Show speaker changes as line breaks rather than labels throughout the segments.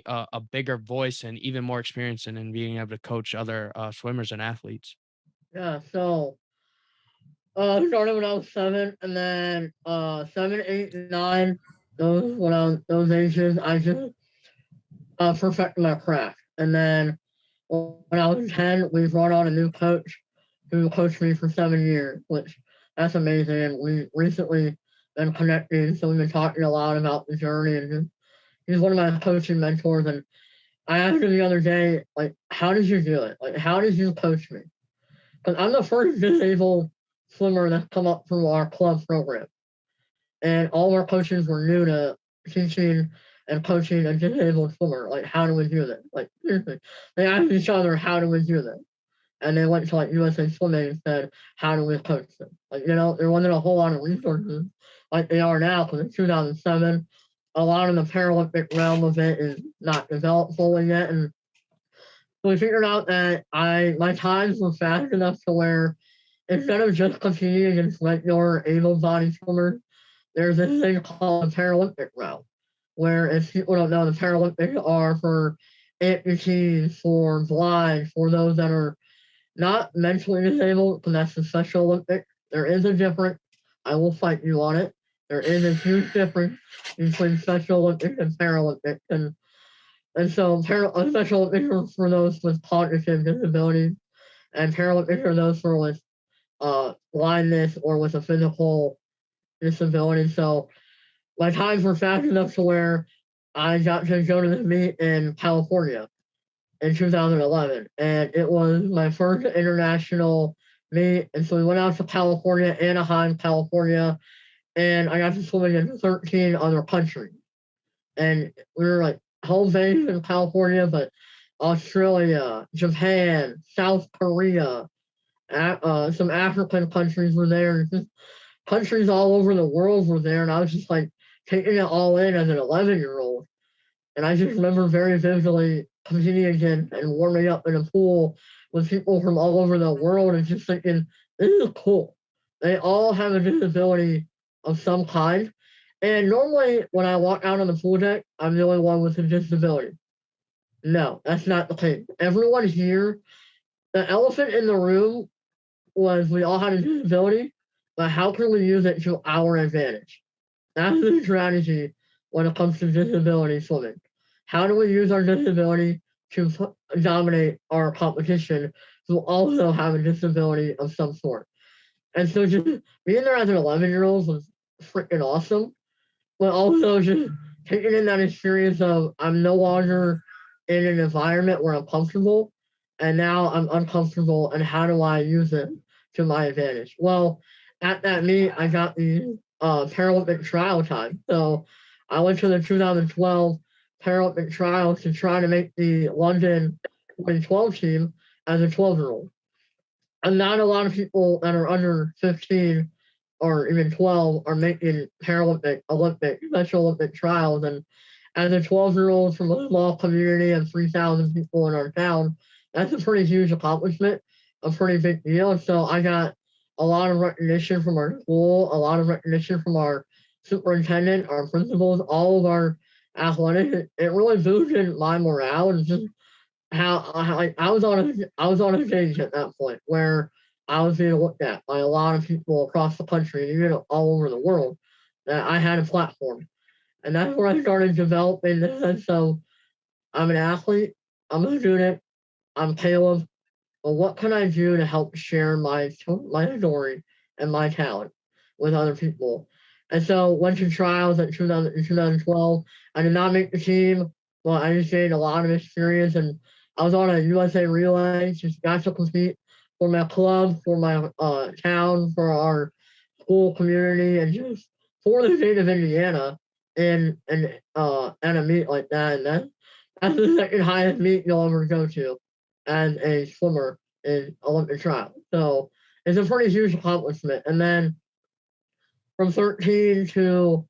a bigger voice and even more experience in being able to coach other swimmers and athletes?
Yeah, so started when I was 7, and then 7, 8, and 9. Those ages, I just perfected my craft. And then when I was 10, we brought on a new coach who coached me for 7 years, which that's amazing. And we recently been connecting, so we've been talking a lot about the journey. And he's one of my coaching mentors. And I asked him the other day, like, how did you do it? Like, how did you coach me? Because I'm the first disabled swimmer that's come up through our club program. And all of our coaches were new to teaching and coaching a disabled swimmer. Like, how do we do this? Like, seriously, they asked each other, how do we do this? And they went to like USA Swimming and said, how do we coach them? Like, there wasn't a whole lot of resources like they are now because in 2007, a lot of the Paralympic realm of it is not developed fully yet. And so we figured out that my times were fast enough to where instead of just competing against regular able-bodied swimmers, there's this thing called the Paralympic route, where if people don't know, the Paralympics are for amputees, for blind, for those that are not mentally disabled, because that's the Special Olympics. There is a difference. I will fight you on it. There is a huge difference between Special Olympics and Paralympics, and so Special Olympics are for those with cognitive disabilities, and Paralympics are those for with blindness or with a physical disability. So my times were fast enough to where I got to go to the meet in California in 2011, and it was my first international meet. And so we went out to California, Anaheim, California, and I got to swim against 13 other countries. And we were like home base in California, but Australia, Japan, South Korea, some African countries were there, and just countries all over the world were there. And I was just like taking it all in as an 11-year-old. And I just remember very vividly competing again and warming up in a pool with people from all over the world and just thinking, this is cool. They all have a disability of some kind. And normally when I walk out on the pool deck, I'm the only one with a disability. No, that's not the case. Everyone here, the elephant in the room was we all had a disability, but how can we use it to our advantage? That's the strategy when it comes to disability swimming. How do we use our disability to dominate our competition who also have a disability of some sort? And so just being there as an 11-year-old was freaking awesome, but also just taking in that experience of I'm no longer in an environment where I'm comfortable, and now I'm uncomfortable, and how do I use it to my advantage? Well, at that meet, I got the Paralympic trial time. So I went to the 2012 Paralympic trials to try to make the London 2012 team as a 12-year-old. And not a lot of people that are under 15 or even 12 are making Paralympic, Olympic, Special Olympic trials. And as a 12-year-old from a small community of 3,000 people in our town, that's a pretty huge accomplishment, a pretty big deal. So I got a lot of recognition from our school, a lot of recognition from our superintendent, our principals, all of our athletics. It really boosted my morale and just how like I was on a stage at that point where I was being looked at by a lot of people across the country and even all over the world that I had a platform. And that's where I started developing the sense of I'm an athlete, I'm a student, I'm Caleb, but what can I do to help share my story and my talent with other people? And so went to trials in 2012. I did not make the team, but I just gained a lot of experience, and I was on a USA relay, just got to compete for my club, for my town, for our school community, and just for the state of Indiana in a meet like that. And that's the second highest meet you'll ever go to as a swimmer in Olympic trials. So it's a pretty huge accomplishment. And then from 13 to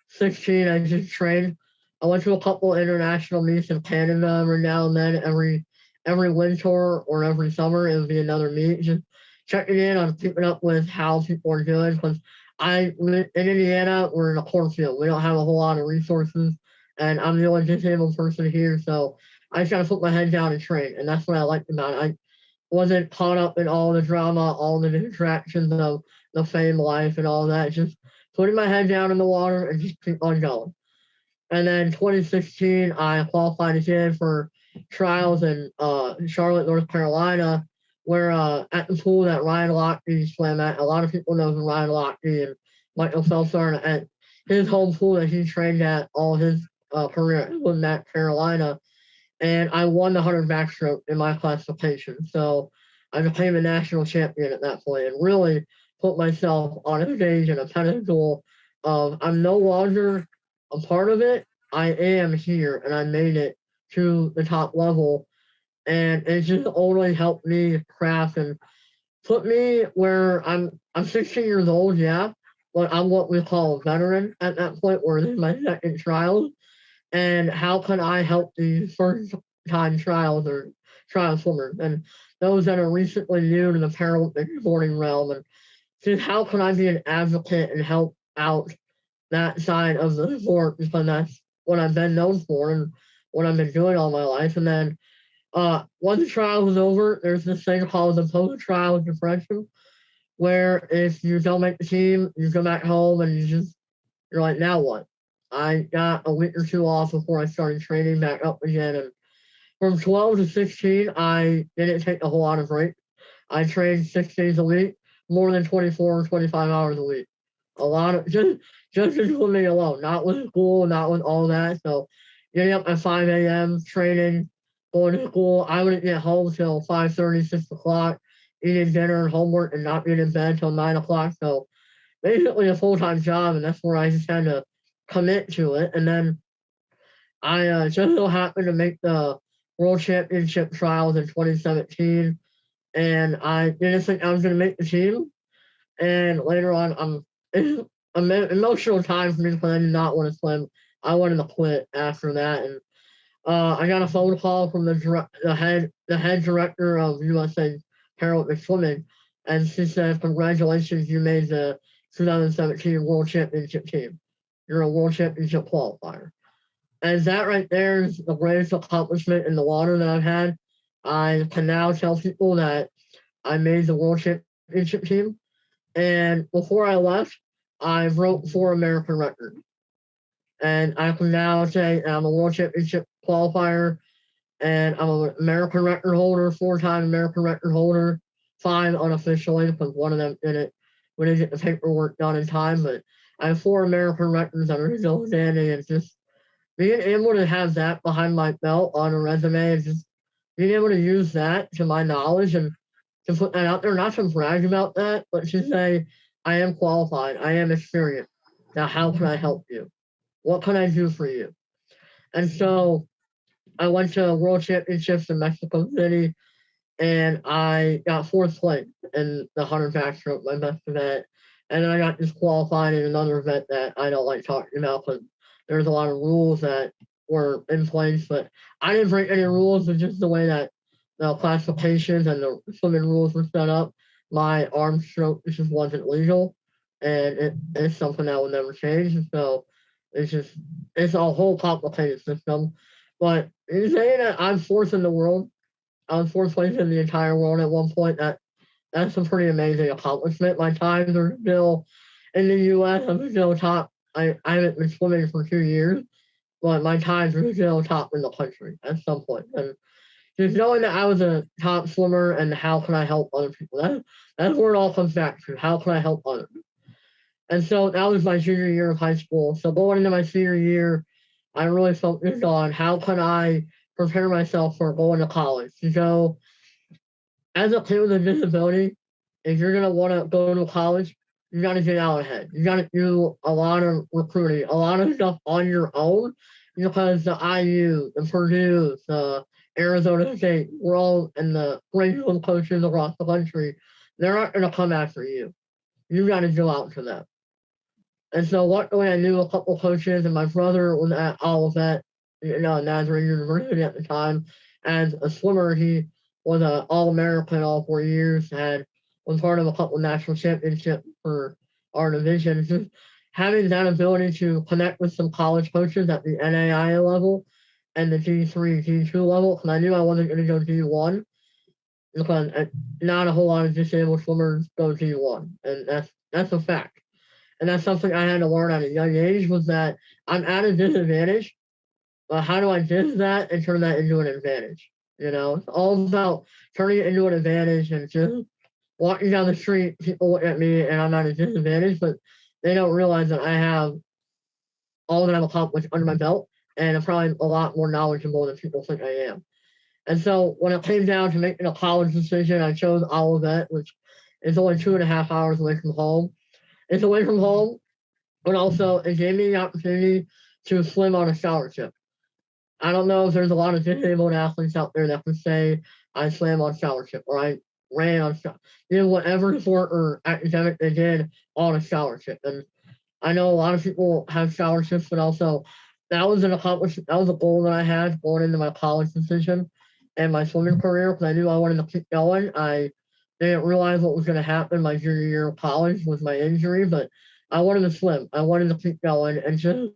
16, I just trained. I went to a couple international meets in Canada every now and then. Every winter or every summer, it would be another meet. Just checking in on keeping up with how people are doing. Because in Indiana, we're in a cornfield. We don't have a whole lot of resources and I'm the only disabled person here, so I just gotta put my head down and train, and that's what I liked about it. I wasn't caught up in all the drama, all the distractions of the fame life and all that. Just putting my head down in the water and just keep on going. And then 2016, I qualified again for trials in Charlotte, North Carolina, where at the pool that Ryan Lochte swam at. A lot of people know who Ryan Lochte and Michael Phelps are at his home pool that he trained at all his career in that Carolina. And I won the 100 backstroke in my classification. So I became a national champion at that point and really put myself on a stage and a pedestal of I'm no longer a part of it. I am here and I made it to the top level. And it just only helped me craft and put me where I'm 16 years old, yeah, but I'm what we call a veteran at that point where this is my second trial. And how can I help the first time trials or trial swimmers and those that are recently new to the Paralympic sporting realm, and just how can I be an advocate and help out that side of the sport, because that's what I've been known for and what I've been doing all my life. And then once the trial is over, there's this thing called the post-trial depression, where if you don't make the team, you go back home and you're like, now what? I got a week or two off before I started training back up again. And from 12 to 16, I didn't take a whole lot of break. I trained 6 days a week, more than 24 or 25 hours a week. A lot of just in swimming alone, not with school, not with all that. So getting up at 5 a.m., training, going to school. I wouldn't get home till 5:30, 6 o'clock, eating dinner and homework and not being in bed till 9 o'clock. So basically a full-time job, and that's where I just had to commit to it. And then I just so happened to make the World Championship trials in 2017, and I didn't think I was going to make the team. And later on, it's an emotional time for me because I did not want to swim. I wanted to quit after that, and I got a phone call from the head director of USA Paralympic Swimming, and she said, "Congratulations, you made the 2017 World Championship team. You're a World Championship qualifier." And that right there is the greatest accomplishment in the water that I've had. I can now tell people that I made the World Championship team. And before I left, I broke 4 American records. And I can now say I'm a World Championship qualifier, and I'm an American record holder, 4-time American record holder, 5 unofficially because one of them didn't. We didn't get the paperwork done in time, but I have 4 American records that are still standing, and just being able to have that behind my belt on a resume and just being able to use that to my knowledge and to put that out there, not to brag about that, but to say, I am qualified, I am experienced. Now, how can I help you? What can I do for you? And so I went to World Championships in Mexico City, and I got 4th place in the 100 backstroke, my best event. And then I got disqualified in another event that I don't like talking about because there's a lot of rules that were in place, but I didn't break any rules. It's just the way that the classifications and the swimming rules were set up. My arm stroke just wasn't legal, and it's something that will never change. And so it's a whole complicated system. But in saying that I'm 4th in the world, I was 4th place in the entire world at one point. That's a pretty amazing accomplishment. My times are still in the U.S. I'm still top. I haven't been swimming for 2 years, but my times are still top in the country at some point. And just knowing that I was a top swimmer and how can I help other people, that's where it all comes back to. How can I help others? And so that was my junior year of high school. So going into my senior year, I really focused on how can I prepare myself for going to college. So as a kid with a disability, if you're gonna want to go to college, you got to get out ahead. You got to do a lot of recruiting, a lot of stuff on your own, because the IU, the Purdue, the Arizona State, we're all and the grade school coaches across the country, they're not gonna come after you. You got to go out to them. And so luckily I knew a couple coaches, and my brother was at Olivet, Nazarene University at the time. As a swimmer, he was an All-American all 4 years, and was part of a couple national championships for our division. Just having that ability to connect with some college coaches at the NAIA level and the D3, D2 level, because I knew I wasn't going to go D1 because not a whole lot of disabled swimmers go D1, and that's a fact. And that's something I had to learn at a young age was that I'm at a disadvantage, but how do I ditch that and turn that into an advantage? It's all about turning it into an advantage and just walking down the street, people look at me and I'm at a disadvantage, but they don't realize that I have all that I've accomplished under my belt and I'm probably a lot more knowledgeable than people think I am. And so when it came down to making a college decision, I chose Olivet, which is only 2.5 hours away from home. It's away from home, but also it gave me the opportunity to swim on a scholarship. I don't know if there's a lot of disabled athletes out there that can say I swam on scholarship or I ran on scholarship, whatever sport or academic they did on a scholarship. And I know a lot of people have scholarships, but also that was an accomplishment. That was a goal that I had going into my college decision and my swimming career because I knew I wanted to keep going. I didn't realize what was going to happen my junior year of college with my injury, but I wanted to swim. I wanted to keep going and just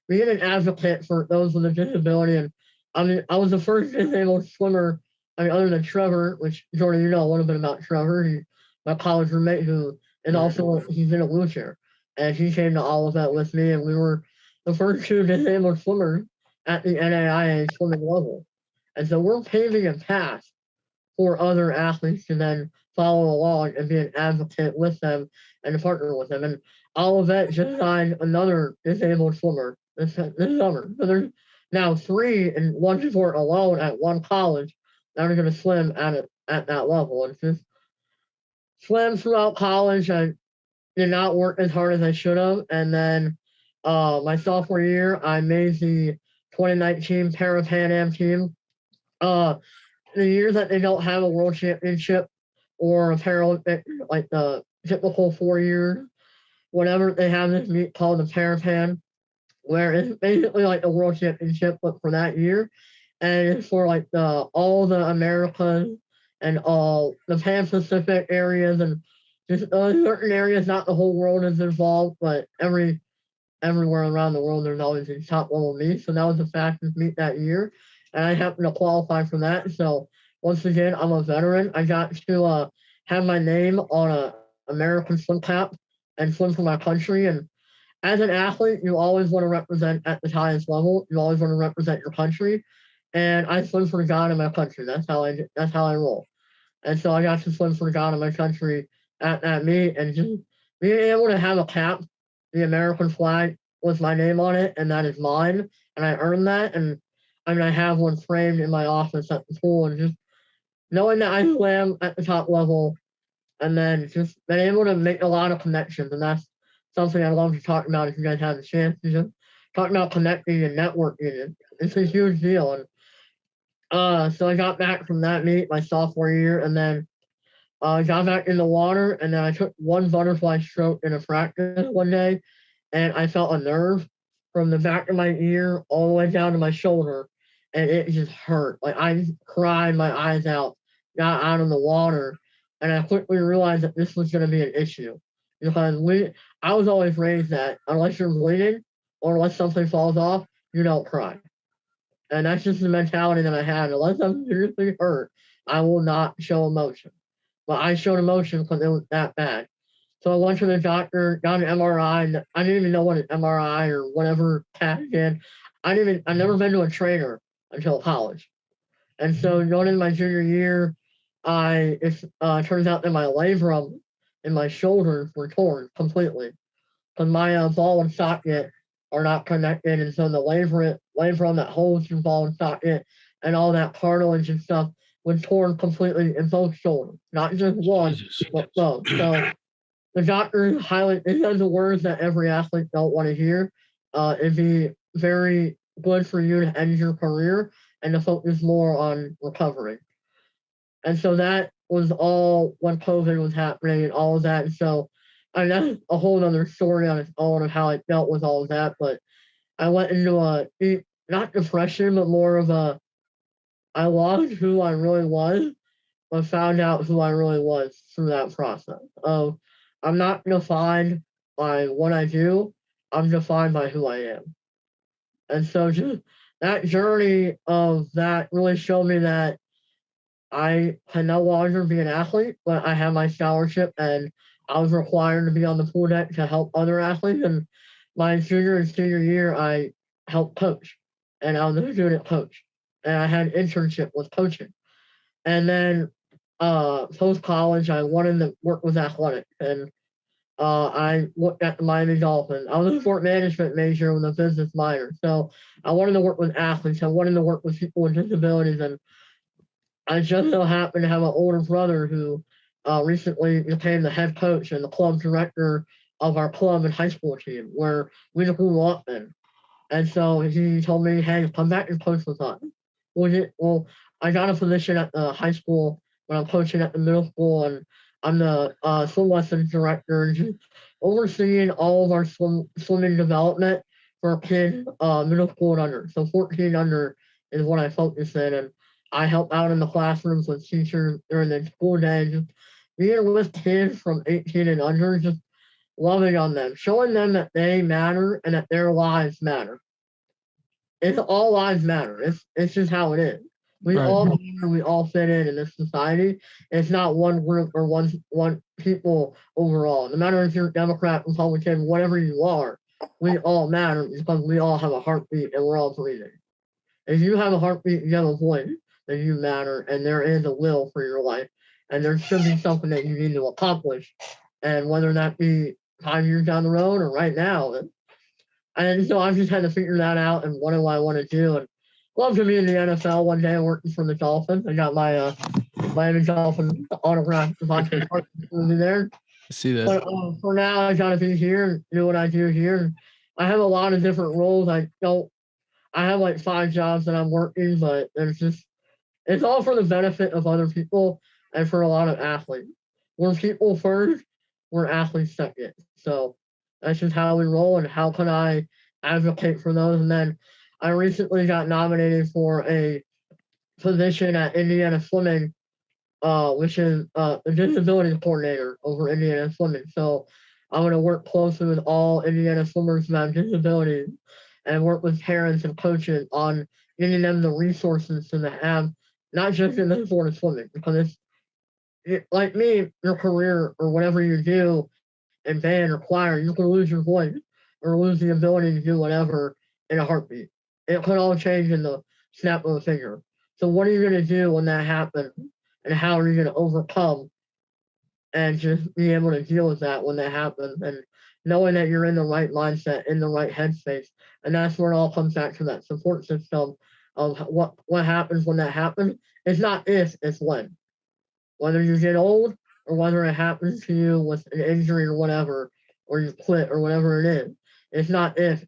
being an advocate for those with a disability. And I mean, I was the first disabled swimmer, I mean, other than Trevor, which Jordan, you know a little bit about Trevor, my college roommate who is also, he's in a wheelchair. And he came to all of that with me, and we were the first two disabled swimmers at the NAIA swimming level. And so we're paving a path for other athletes to then follow along and be an advocate with them and to partner with them. And Olivet just signed another disabled swimmer this summer. So there's now 3 in one sport alone at one college that are going to swim at that level. And just swim throughout college. I did not work as hard as I should have. And then my sophomore year, I made the 2019 Para Pan Am team. The years that they don't have a world championship or a Paralympic, like the typical 4 years, whatever, they have this meet called the Parapan, where it's basically like the world championship, but for that year. And it's for like all the Americas and all the Pan Pacific areas and just certain areas, not the whole world is involved, but everywhere around the world, there's always these top level meets. So that was the fastest meet that year. And I happened to qualify for that. So once again, I'm a veteran. I got to have my name on a American swim cap and swim for my country. And as an athlete, you always want to represent at the highest level. You always want to represent your country. And I swim for God and my country. That's how I roll. And so I got to swim for God and my country at that meet, and just being able to have a cap, the American flag with my name on it, and that is mine, and I earned that. And I mean, I have one framed in my office at the pool, and just knowing that I swam at the top level, and then just been able to make a lot of connections, and that's something I love to talk about if you guys have the chance to just talk about connecting and networking. It's a huge deal. And so I got back from that meet my sophomore year, and then got back in the water, and then I took one butterfly stroke in a practice one day, and I felt a nerve from the back of my ear all the way down to my shoulder, and it just hurt. Like I just cried my eyes out, got out of the water, and I quickly realized that this was going to be an issue because I was always raised that unless you're bleeding or unless something falls off, you don't cry. And that's just the mentality that I had. Unless I'm seriously hurt, I will not show emotion. But I showed emotion because it was that bad. So I went to the doctor, got an MRI, and I didn't even know what an MRI or whatever test did. I never been to a trainer until college. And so going into my junior year, it turns out that my labrum and my shoulders were torn completely because my ball and socket are not connected, and so the labrum that holds your ball and socket and all that cartilage and stuff was torn completely in both shoulders, not just one,
Jesus.
but both. So the doctor highly it says the words that every athlete don't want to hear. It'd be very good for you to end your career and to focus more on recovery. And so that was all when COVID was happening and all of that. And so I mean that's a whole other story on its own of how I dealt with all of that. But I went into a deep, not depression, but more of a I lost who I really was, but found out who I really was through that process of I'm not defined by what I do. I'm defined by who I am. And so just that journey of that really showed me that I can no longer be an athlete, but I have my scholarship and I was required to be on the pool deck to help other athletes. And my junior and senior year, I helped coach and I was a student coach. And I had internship with coaching. And then post college, I wanted to work with athletics. And I looked at the Miami Dolphins. I was a sport management major with a business minor. So I wanted to work with athletes. I wanted to work with people with disabilities. And I just so happen to have an older brother who recently became the head coach and the club director of our club and high school team where we grew up in. And so he told me, hey, come back and coach with us. Well, I got a position at the high school when I'm coaching at the middle school, and I'm the swim lessons director, and just overseeing all of our swimming development for kids middle school and under. So 14 under is what I focus in, and I help out in the classrooms with teachers during the school day, just being with kids from 18 and under, just loving on them, showing them that they matter and that their lives matter. It's all lives matter. It's just how it is. We
Right.
all matter. We all fit in this society. It's not one group or one people overall. No matter if you're Democrat, Republican, whatever you are, we all matter because we all have a heartbeat and we're all breathing. If you have a heartbeat, you have a voice, then you matter, and there is a will for your life, and there should be something that you need to accomplish, and whether that be 5 years down the road or right now, and so I've just had to figure that out and what do I want to do. And love to be in the NFL one day working for the Dolphins. I got my Miami Dolphins autograph Devontae Parker there.
I see that.
But for now, I got to be here and do what I do here. I have a lot of different roles. I have like 5 jobs that I'm working, but it's all for the benefit of other people and for a lot of athletes. We're people first, we're athletes second. So that's just how we roll and how can I advocate for those. And then I recently got nominated for a position at Indiana Swimming, which is the disability coordinator over Indiana Swimming. So I'm going to work closely with all Indiana swimmers who have disabilities and work with parents and coaches on getting them the resources to have, not just in the sport of swimming, because like me, your career or whatever you do in band or choir, you can lose your voice or lose the ability to do whatever in a heartbeat. It could all change in the snap of a finger. So what are you going to do when that happens? And how are you going to overcome and just be able to deal with that when that happens? And knowing that you're in the right mindset, in the right headspace. And that's where it all comes back to that support system of what happens when that happens. It's not if, it's when. Whether you get old or whether it happens to you with an injury or whatever, or you quit or whatever it is. It's not if,